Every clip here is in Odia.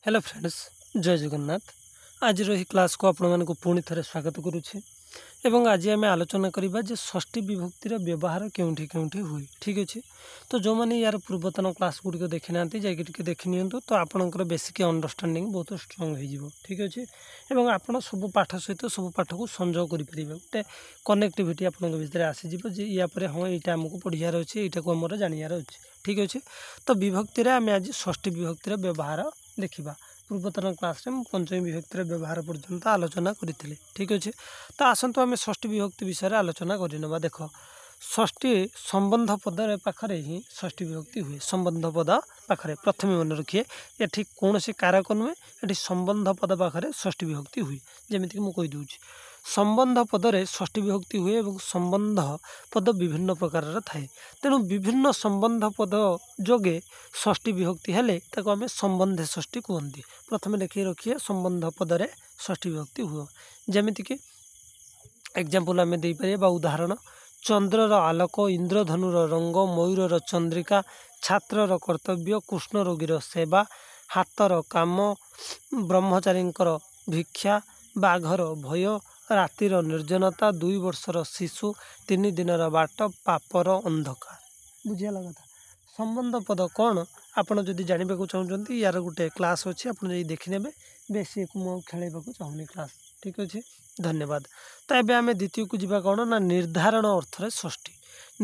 हेलो फ्रेंड्स जय जगन्नाथ आज क्लास को आपण मानक पुणी थे स्वागत करुच्छे एवं आज आम आलोचना करवा जे षष्ठी विभक्तिर व्यवहार केउठी केउठी हुए ठीक अच्छे। तो जो मैंने यार पूर्वतन क्लास गुड़िक देखी ना जाकि देखी नियंतु तो आपणकर बेसिक अंडरस्टांडिंग बहुत स्ट्रंग हो ठीक अच्छे एवं आपण सब पाठ सहित सब पाठ को संजोग करेंगे गोटे कनेक्टिविटी आप भितर आसीज या हाँ यहाँ आमको पढ़ार अच्छे यहाँ को आमर जानवर अच्छे ठीक अच्छे। तो विभक्तिर आम आज षष्ठी विभक्तिर व्यवहार देखा पूर्वतन क्लास रे पंचमी विभक्तिर व्यवहार पर्यंत आलोचना करी ठीक अच्छे। तो आसतु आम षष्ठी विभक्ति विषय आलोचना करवा देख षष्ठी संबंध पद पाखरे ही षष्ठी विभक्ति हुए संबंध पद पाखरे प्रथम मन रखिए ये कौन सी कारक नुहे ये संबंध पद पाखरे षष्ठी विभक्ति हुए जमीक मुझे कहीदे संबंध पदरे षष्ठी विभक्ति हुए और संबंध पद विभिन्न प्रकार थाए तेणु विभिन्न संबंध पद जोगे षष्ठी विभक्ति हेले ताको आमे संबंधे षष्ठी कहते। प्रथम लिखी रखिए संबंध पदरे षष्ठी विभक्ति हुए जमीक एग्जाम्पल आम देपर उदाहरण चंद्रर आलोक इंद्रधनुर रंग मयूरर चंद्रिका छात्रर कर्तव्य कृष्ण रोगीर सेवा हाथर काम ब्रह्मचारी भिक्षा बाघर भय रातिर निर्जनता 2 वर्षर शिशु 3 दिनर बाट पापर अंधकार बुझीगला कथा। संबंध पद कौन आपड़ जदि जानवा चाहते यार गोटे क्लास अच्छे आप देखने बेसी मुझे खेल चाहूनी क्लास ठीक अच्छे धन्यवाद। तो ये आम द्वितीय को जीवा कौन ना निर्धारण अर्थरे षष्ठी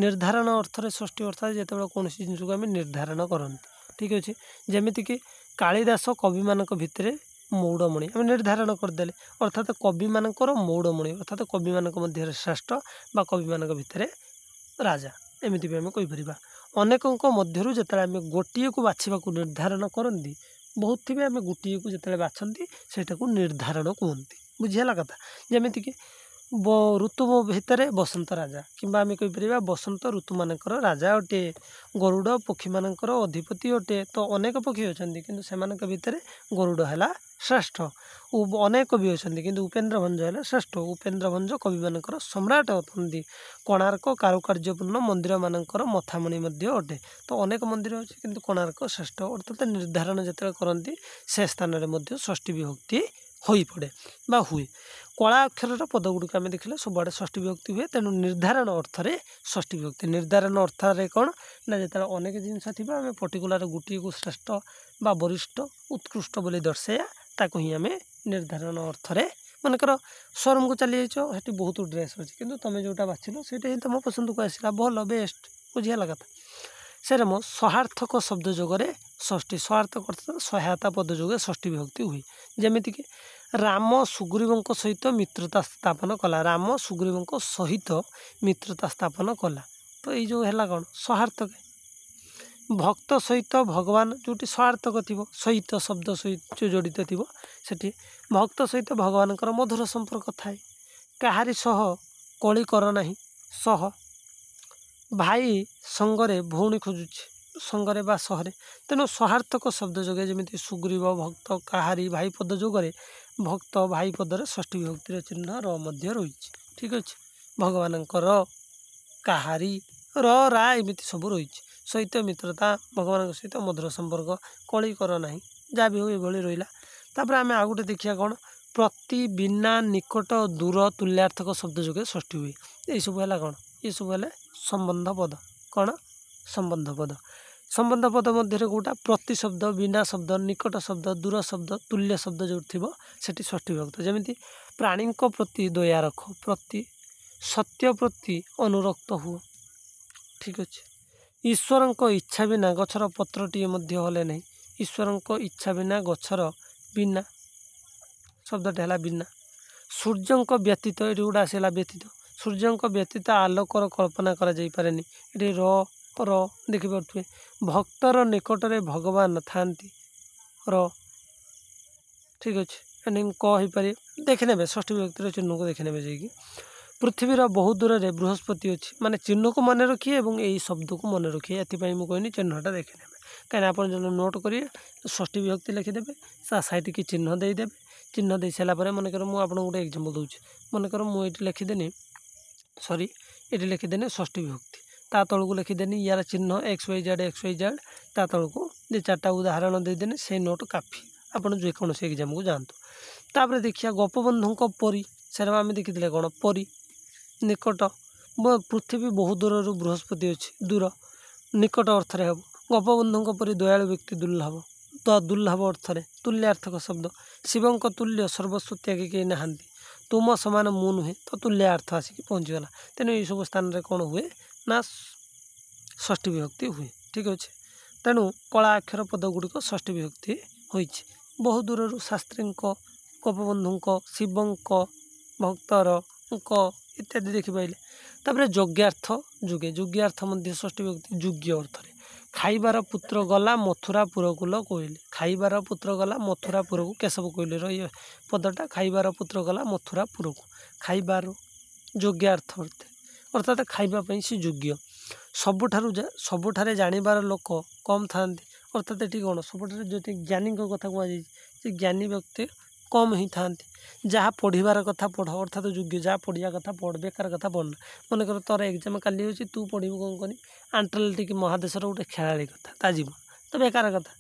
निर्धारण अर्थरे षष्ठी अर्थात जो कौन जिन को आम निर्धारण करती ठीक अच्छे जमीक कालिदास कवि मान भितर मौड़मणि आम निर्धारण करदे अर्थात कवि मानकर मौड़मणि अर्थात कवि मान मध्य श्रेष्ठ बा कवि मान भितर राजा एमती भी आम कहीपर अनेकों मध्य जो आम गोटे को बाछा निर्धारण करती बहुत थे आम गोटे को जो बाछती सेटा को निर्धारण कहते बुझीगला कथा। जमीक ऋतु भितर बसंत राजा कि आम कहीपर बसंत ऋतु मानकर राजा अटे गरुड़ पक्षी मानकर अधिपति अटे तो अनेक पक्षी अच्छा किंतु से भितर गरुड़ है श्रेष्ठ अनेक भी अच्छा किंतु उपेन्द्र भंज है श्रेष्ठ उपेन्द्र भंज कवि मानकर सम्राट अटंती कोणार्क कारुकार्यपूर्ण मंदिर मानकर मथामणि अटे तो अनेक मंदिर अच्छे किंतु कोणार्क श्रेष्ठ अर्थात निर्धारण जो करती से स्थान में षष्ठी विभक्ति हो पड़े बा हुए कला अक्षर पद गुड़िक आम देखिले सबुआड़े षष्ठी विभक्ति हुए तेणु निर्धारण अर्थरे षष्ठी विभक्ति निर्धारण अर्थरे कौन ना जो अनेक जिनस थी आम पर्टिकुलर गोटे को श्रेष्ठ बा वरिष्ठ उत्कृष्ट बोली दर्शाया ताको ही आम निर्धारण अर्थरे मनकर शोरूम को चली जाइए बहुत ड्रेस अच्छे किंतु तुम जोटा बाछिल से तुम पसंद को आसला भल बेस्ट बुझीगला कथा। से मो सहार्थक शब्द जोगरे षष्ठी सहार्थक अर्थात सहायता पद जोगे षष्ठी विभक्ति हुए जमीक राम सुग्रीवों सहित मित्रता स्थापन कला राम सुग्रीवों सहित मित्रता स्थापन कला तो ये जो है कौन सहार्थक भक्त सहित भगवान जोटी सहार्थक थी सहित शब्द सहित जो जड़ित थी से भक्त सहित भगवान मधुर संपर्क थाए कहारी सह कली कर ना सह भाई संगरे भौणी खोजुचे संगरे बा सहरे तेणु सहार्थक शब्द जोगे जमी सुग्रीव भक्त कहारी भाई पद जोगरे भक्त भाई पदर षष्ठी विभक्तिर चिन्ह र मध्य रही ठीक अच्छे भगवान कहारी रा एमती सब रही सहित मित्रता भगवान सहित मधुर संपर्क कली कर ना जहाँ भी हो ये रहा। तापर आम आउ गोटे देखिए कौन प्रति बिना निकट दूर तुल्यार्थक शब्द जोगे षष्ठी हुए ये सब है कौन ये सब है संबंध पद कौन संबंध पद मध्य गोटा प्रति शब्द बिना शब्द निकट शब्द दूर शब्द तुल्य शब्द जो थी से षष्ठी विभक्त जमी प्राणी प्रति दया रख प्रति सत्य प्रति अनुरक्त हुआ ठीक अच्छे। ईश्वर इच्छा बिना गछर पत्रटीए हले नहीं ईश्वर इच्छा बिना गछर बिना शब्दटा है बिना सूर्य व्यतीत ये गोटा आसला व्यतीत सूर्य व्यतीत आलोकर कल्पना करें ये र देखिपे भक्तर निकटरे भगवान था ठीक अच्छे कहीपर देखने षष्ठी विभक्तिर चिन्ह को देखने जाकि पृथ्वीर बहुत दूर में बृहस्पति अच्छी माने चिन्ह को मन रखिए और यही शब्द को मन रखिए ये कहनी चिन्हटा देखने कहीं आप नोट करिए षष्ठी विभक्ति लिखिदेवे साइड की चिन्ह देदेवे चिन्ह दे सारापर मनकर मुझे गोटे एग्जाम्पल दूसरी मनकर मुझे लिखिदेनी सॉरी ये लिखिदेनी षष्ठी विभक्ति ता तल को लिखिदेनी यार चिन्ह XYZ ता तल को 4टा उदाहरण देदेनी से नोट काफी ଆପଣ ଯେକୌଣସି ଏକ୍ଜାମକୁ ଯାଆନ୍ତୁ। ତାପରେ ଦେଖିବା ଗୋପବନ୍ଧୁଙ୍କ ପରି ସେଟା ଆମେ ଦେଖିଥିଲେ କ'ଣ ପରି ନିକଟ ପୃଥିବୀ ବହୁ ଦୂରରୁ ବୃହସ୍ପତି ଅଛି ଦୂର ନିକଟ ଅର୍ଥରେ ହେବ। ଗୋପବନ୍ଧୁଙ୍କ ପରି ଦୟାଳୁ ବ୍ୟକ୍ତି ଦୁର୍ଲଭ ଦୁର୍ଲଭ ଅର୍ଥରେ ତୁଲ୍ୟାର୍ଥକ ଶବ୍ଦ। ଶିବଙ୍କ ତୁଲ୍ୟ ସର୍ବସ୍ୱ ତ୍ୟାଗୀ କେହି ନାହାନ୍ତି। ତୁମ ସମାନ ମୁଁ ନୁହେଁ ତ ତୁଲ୍ୟାର୍ଥ ଆସିକି ପହଞ୍ଚିଗଲା। ତେଣୁ ଏଇସବୁ ସ୍ଥାନରେ କ'ଣ ହୁଏ ନା ଷଷ୍ଠୀ ବିଭକ୍ତି ହୁଏ। ଠିକ୍ ଅଛି। ତେଣୁ କଳା ଅକ୍ଷର ପଦ ଗୁଡ଼ିକ ଷଷ୍ଠୀ ବିଭକ୍ତି ହୋଇଛି। ବହୁ ଦୂରରୁ ଶାସ୍ତ୍ରୀଙ୍କ ଗୋପବନ୍ଧୁଙ୍କ ଶିବଙ୍କ ଭକ୍ତର ଇତ୍ୟାଦି ଦେଖିପାରିଲେ। ତାପରେ ଯୋଗ୍ୟାର୍ଥ ଯୁଗେ ଯୋଗ୍ୟାର୍ଥ ମଧ୍ୟ ଷଷ୍ଠୀ ବିଭକ୍ତି ଯୋଗ୍ୟ ଅର୍ଥରେ। ଖାଇବାର ପୁତ୍ର ଗଲା ମଥୁରାପୁରକୁ ଲ କୋଇଲି। ଖାଇବାର ପୁତ୍ର ଗଲା ମଥୁରାପୁରକୁ କେଶବ କୋଇଲିର ଇଏ ପଦଟା ଖାଇବାର ପୁତ୍ର ଗଲା ମଥୁରାପୁରକୁ। ଖାଇବାର ଯୋଗ୍ୟାର୍ଥ ଅର୍ଥାତ୍ ଖାଇବା ପାଇଁ ସେ ଯୋଗ୍ୟ। ସବୁଠାରେ ଜାଣିବାର ଲୋକ କମ୍ ଥାଆନ୍ତି। ଅର୍ଥାତ୍ ଏଠି କ'ଣ ସବୁଠାରେ ଯଦି ଜ୍ଞାନୀଙ୍କ କଥା କୁହାଯାଇଛି ଯେ ଜ୍ଞାନୀ ବ୍ୟକ୍ତି କମ୍ ହିଁ ଥାଆନ୍ତି। ଯାହା ପଢ଼ିବାର କଥା ପଢ଼ ଅର୍ଥାତ୍ ଯୋଗ୍ୟ। ଯାହା ପଢ଼ିବା କଥା ପଢ଼ ବେକାର କଥା ପଢ଼ନା। ମନେକର ତୋର ଏକ୍ଜାମ୍ କାଲି ହେଉଛି ତୁ ପଢ଼ିବୁ କ'ଣ କନି ଆଣ୍ଟାର୍କଟିକ୍ ମହାଦେଶର ଗୋଟେ ଖେଳାଳି କଥା ତା ଜୀବନ ତ ବେକାର କଥା।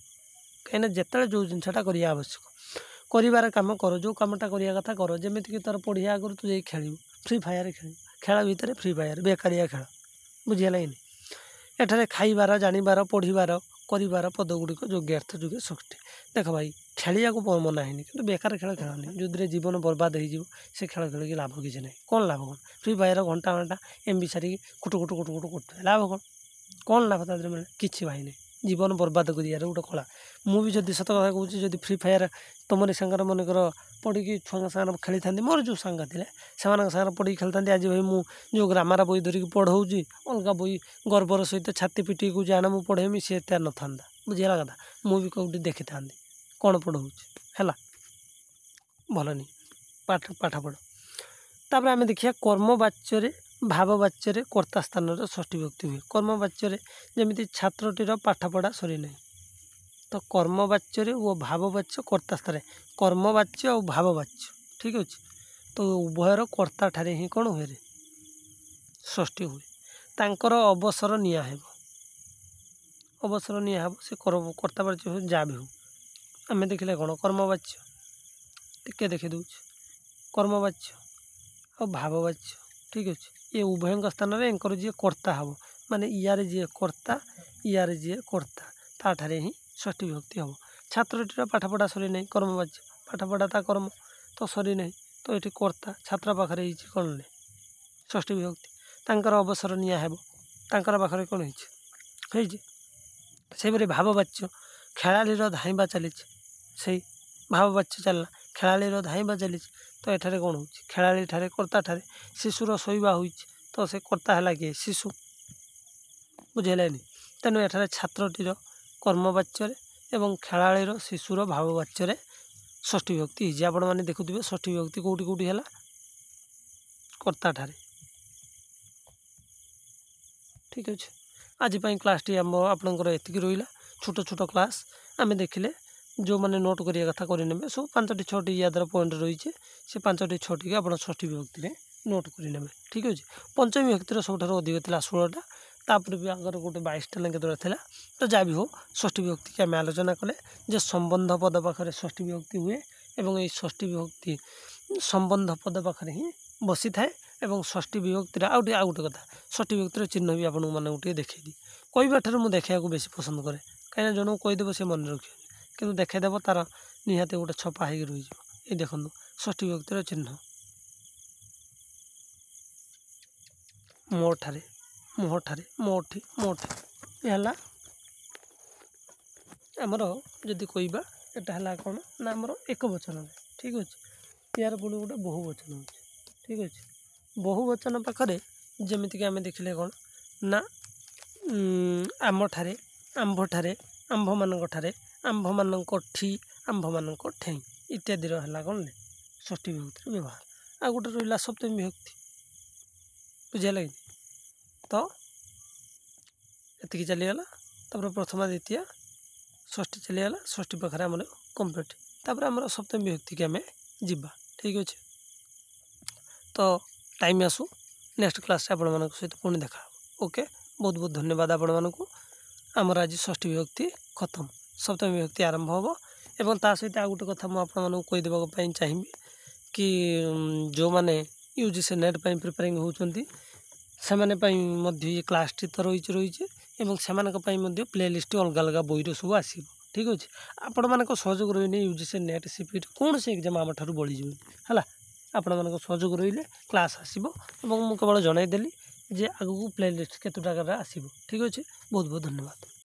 କାହିଁକିନା ଯେତେବେଳେ ଯେଉଁ ଜିନିଷଟା କରିବା ଆବଶ୍ୟକ କରିବାର କାମ କର। ଯେଉଁ କାମଟା କରିବା କଥା କର। ଯେମିତିକି ତୋର ପଢ଼ିବା ଆଗରୁ ତୁ ଯାଇ ଖେଳିବୁ ଫ୍ରି ଫାୟାର ଖେଳିବୁ। ଖେଳ ଭିତରେ ଫ୍ରି ଫାୟାର ବେକାରିଆ ଖେଳ ବୁଝିହେଲା କି ନାହିଁ। ଏଠାରେ ଖାଇବାର ଜାଣିବାର ପଢ଼ିବାର କରିବାର ପଦ ଗୁଡ଼ିକ ଯୋଗ୍ୟାର୍ଥ ଯୁଗେ ଷଷ୍ଠୀ। ଦେଖ ଭାଇ ଖେଳିବାକୁ ମନା ହେଇନି କିନ୍ତୁ ବେକାର ଖେଳ ଖେଳନି। ଯେଉଁଥିରେ ଜୀବନ ବର୍ବାଦ ହେଇଯିବ ସେ ଖେଳ ଖେଳିକି ଲାଭ କିଛି ନାହିଁ। କ'ଣ ଲାଭ କ'ଣ ଫ୍ରି ଫାୟାର ଘଣ୍ଟା ଏମ୍ବି ସାରିକି କୁଟୁ କରୁଥିବେ ଲାଭ କ'ଣ ଲାଭ ତା ଦେହରେ ମିଳେ କିଛି ଭାଇ ନାହିଁ। ଜୀବନ ବର୍ବାଦ କରିବାର ଗୋଟେ କଳା। ମୁଁ ବି ଯଦି ସତ କଥା କହୁଛି ଯଦି ଫ୍ରି ଫାୟାର ତୁମରି ସାଙ୍ଗରେ ମନେକର ପଢ଼ିକି ଛୁଆଙ୍କ ସାଙ୍ଗରେ ଖେଳିଥାନ୍ତି ମୋର ଯେଉଁ ସାଙ୍ଗ ଥିଲେ ସେମାନଙ୍କ ସାଙ୍ଗରେ ପଢ଼ିକି ଖେଳିଥାନ୍ତି ଆଜି ଭାଇ ମୁଁ ଯେଉଁ ଗ୍ରାମାର ବହି ଧରିକି ପଢ଼ଉଛି ଅଲଗା ବହି ଗର୍ବର ସହିତ ଛାତି ପିଟିକି କହୁଛି ଆଣ ମୁଁ ପଢ଼େଇମି ସେ ଏତେ ନଥାନ୍ତା ବୁଝିଗଲା କଥା। ମୁଁ ବି କେଉଁଠି ଦେଖିଥାନ୍ତି କ'ଣ ପଢ଼ଉଛି ହେଲା ଭଲନି ପାଠ ପଢ଼। ତାପରେ ଆମେ ଦେଖିବା କର୍ମବାଚ୍ୟରେ ଭାବବାଚ୍ୟରେ କର୍ତ୍ତା ସ୍ଥାନରେ ଷଷ୍ଠୀ ବିଭକ୍ତି ହୁଏ। କର୍ମବାଚ୍ୟରେ ଯେମିତି ଛାତ୍ରଟିର ପାଠପଢ଼ା ସରିନାହିଁ ତ କର୍ମବାଚ୍ୟରେ ଓ ଭାବବାଚ୍ୟ କର୍ତ୍ତା ସ୍ଥାନରେ କର୍ମବାଚ୍ୟ ଆଉ ଭାବବାଚ୍ୟ ଠିକ୍ ଅଛି। ତ ଉଭୟର କର୍ତ୍ତାଠାରେ ହିଁ କ'ଣ ହୁଏ ଷଷ୍ଠୀ ହୁଏ। ତାଙ୍କର ଅବସର ନିଆ ହେବ ସେ କର୍ତ୍ତାବାଚ୍ୟ ହଉ ଯାହା ବି ହଉ। ଆମେ ଦେଖିଲେ କ'ଣ କର୍ମବାଚ୍ୟ ଟିକେ ଦେଖିଦେଉଛି କର୍ମବାଚ୍ୟ ଆଉ ଭାବବାଚ୍ୟ ଠିକ୍ ଅଛି। ଏ ଉଭୟଙ୍କ ସ୍ଥାନରେ ଏଙ୍କର ଯିଏ କର୍ତ୍ତା ହେବ ମାନେ ଇୟାରେ ଯିଏ କର୍ତ୍ତା ତାଠାରେ ହିଁ ଷଷ୍ଠୀ ବିଭକ୍ତି ହେବ। ଛାତ୍ରଟିର ପାଠପଢ଼ା ସରିନାହିଁ କର୍ମବାଚ୍ୟ ପାଠପଢ଼ା ତା କର୍ମ ତ ସରିନାହିଁ ତ ଏଠି କର୍ତ୍ତା ଛାତ୍ର ପାଖରେ ହେଇଛି କ'ଣ ନାହିଁ ଷଷ୍ଠୀ ବିଭକ୍ତି। ତାଙ୍କର ଅବସର ନିଆ ହେବ ତାଙ୍କର ପାଖରେ କ'ଣ ହେଇଛି। ସେହିପରି ଭାବବାଚ୍ୟ ଖେଳାଳିର ଧାଇଁବା ଚାଲିଛି ସେଇ ଭାବବାଚ୍ୟ ଚାଲିଲା ଖେଳାଳିର ଧାଇଁବା ଚାଲିଛି ତ ଏଠାରେ କ'ଣ ହେଉଛି ଖେଳାଳି ଠାରେ କର୍ତ୍ତାଠାରେ ଶିଶୁର ଶୋଇବା ହୋଇଛି ତ ସେ କର୍ତ୍ତା ହେଲା କିଏ ଶିଶୁ ବୁଝିହେଲାନି। ତେଣୁ ଏଠାରେ ଛାତ୍ରଟିର କର୍ମବାଚ୍ୟରେ ଏବଂ ଖେଳାଳିର ଶିଶୁର ଭାବବାଚ୍ୟରେ ଷଷ୍ଠୀ ବିଭକ୍ତି ହେଇଛି। ଆପଣମାନେ ଦେଖୁଥିବେ ଷଷ୍ଠୀ ବିଭକ୍ତି କେଉଁଠି ହେଲା କର୍ତ୍ତାଠାରେ। ଠିକ୍ ଅଛି। ଆଜି ପାଇଁ କ୍ଲାସ୍ଟି ଆପଣଙ୍କର ଏତିକି ରହିଲା ଛୋଟ କ୍ଲାସ୍ ଆମେ ଦେଖିଲେ। ଯେଉଁମାନେ ନୋଟ୍ କରିବା କଥା କରିନେବେ ସବୁ 5ଟି 6ଟି ୟାଦର ପଏଣ୍ଟ ରହିଛି ସେ 5ଟି 6ଟିକି ଆପଣ ଷଷ୍ଠୀ ବିଭକ୍ତିରେ ନୋଟ୍ କରିନେବେ ଠିକ୍ ଅଛି। ପଞ୍ଚମୀ ବିଭକ୍ତିର ସବୁଠାରୁ ଅଧିକ ଥିଲା 16ଟା ତାପରେ ବି ଆଗର ଗୋଟେ 22ଟା ନା କେତେଟା ଥିଲା ତ ଯାହା ବି ହଉ ଷଷ୍ଠୀ ବିଭକ୍ତିକି ଆମେ ଆଲୋଚନା କଲେ ଯେ ସମ୍ବନ୍ଧ ପଦ ପାଖରେ ଷଷ୍ଠୀ ବିଭକ୍ତି ହୁଏ ଏବଂ ଏଇ ଷଷ୍ଠୀ ବିଭକ୍ତି ସମ୍ବନ୍ଧ ପଦ ପାଖରେ ହିଁ ବସିଥାଏ ଏବଂ ଷଷ୍ଠୀ ବିଭକ୍ତିରେ ଆଉ ଗୋଟେ କଥା ଷଷ୍ଠୀ ବିଭକ୍ତିର ଚିହ୍ନ ବି ଆପଣଙ୍କୁ ମାନଙ୍କୁ ଟିକେ ଦେଖେଇଦିଏ। କହିବା ଠାରୁ ମୁଁ ଦେଖେଇବାକୁ ବେଶୀ ପସନ୍ଦ କରେ କାହିଁକିନା ଜଣକୁ କହିଦେବ ସେ ମନେ ରଖିବନି କିନ୍ତୁ ଦେଖେଇଦେବ ତାର ନିହାତି ଗୋଟେ ଛପା ହେଇକି ରହିଯିବ। ଏଇ ଦେଖନ୍ତୁ ଷଷ୍ଠୀ ବିଭକ୍ତିର ଚିହ୍ନ ମୋଠାରେ ମୋଠି ଏ ହେଲା ଆମର ଯଦି କହିବା ଏଟା ହେଲା କ'ଣ ନା ଆମର ଏକ ବଚନରେ ଠିକ୍ ଅଛି। ଏହାର ପୁଣି ଗୋଟେ ବହୁ ବଚନ ଅଛି ଠିକ୍ ଅଛି। ବହୁ ବଚନ ପାଖରେ ଯେମିତିକି ଆମେ ଦେଖିଲେ କ'ଣ ନା ଆମଠାରେ ଆମ୍ଭଠାରେ ଆମ୍ଭମାନଙ୍କ ଠାରେ ଆମ୍ଭମାନଙ୍କ ଠି ଆମ୍ଭମାନଙ୍କ ଠେଇଁ ଇତ୍ୟାଦିର ହେଲା କ'ଣ ଷଷ୍ଠୀ ବିଭକ୍ତିର ବ୍ୟବହାର। ଆଉ ଗୋଟେ ରହିଲା ସପ୍ତମୀ ବିଭକ୍ତି ବୁଝିହେଲା କି ତ ଏତିକି ଚାଲିଗଲା। ତାପରେ ପ୍ରଥମା ଦ୍ୱିତୀୟା ଷଷ୍ଠୀ ଚାଲିଗଲା ଷଷ୍ଠୀ ପାଖରେ ଆମର କମ୍ପ୍ଲିଟ୍। ତାପରେ ଆମର ସପ୍ତମୀ ବିଭକ୍ତିକି ଆମେ ଯିବା ଠିକ୍ ଅଛି। ତ ଟାଇମ୍ ଆସୁ ନେକ୍ସଟ କ୍ଲାସ୍ରେ ଆପଣମାନଙ୍କ ସହିତ ପୁଣି ଦେଖା ହେବ। ଓକେ ବହୁତ ଧନ୍ୟବାଦ ଆପଣମାନଙ୍କୁ। ଆମର ଆଜି ଷଷ୍ଠୀ ବିଭକ୍ତି ଖତମ ସପ୍ତମୀ ବିଭକ୍ତି ଆରମ୍ଭ ହେବ ଏବଂ ତା ସହିତ ଆଉ ଗୋଟେ କଥା ମୁଁ ଆପଣମାନଙ୍କୁ କହିଦେବା ପାଇଁ ଚାହିଁବି କି ଯେଉଁମାନେ UGC ନେଟ୍ ପାଇଁ ପ୍ରିପେୟାରିଂ ହେଉଛନ୍ତି ସେମାନେ ପାଇଁ ମଧ୍ୟ ଏ କ୍ଲାସ୍ଟି ତ ରହିଛି ଏବଂ ସେମାନଙ୍କ ପାଇଁ ମଧ୍ୟ ପ୍ଲେଲିଷ୍ଟ ଅଲଗା ଅଲଗା ବହିର ସବୁ ଆସିବ। ଠିକ୍ ଅଛି, ଆପଣମାନଙ୍କ ସହଯୋଗ ରହିଲେ UGC ନେଟ୍ CPT କୌଣସି ଏକ୍ଜାମ୍ ଆମଠାରୁ ବଳିଯିବନି ହେଲା। ଆପଣମାନଙ୍କ ସହଯୋଗ ରହିଲେ କ୍ଲାସ୍ ଆସିବ ଏବଂ ମୁଁ କେବଳ ଜଣାଇଦେଲି ଯେ ଆଗକୁ ପ୍ଲେଲିଷ୍ଟ କେତେ ଜାଗାରେ ଆସିବ। ଠିକ୍ ଅଛି, ବହୁତ ବହୁତ ଧନ୍ୟବାଦ।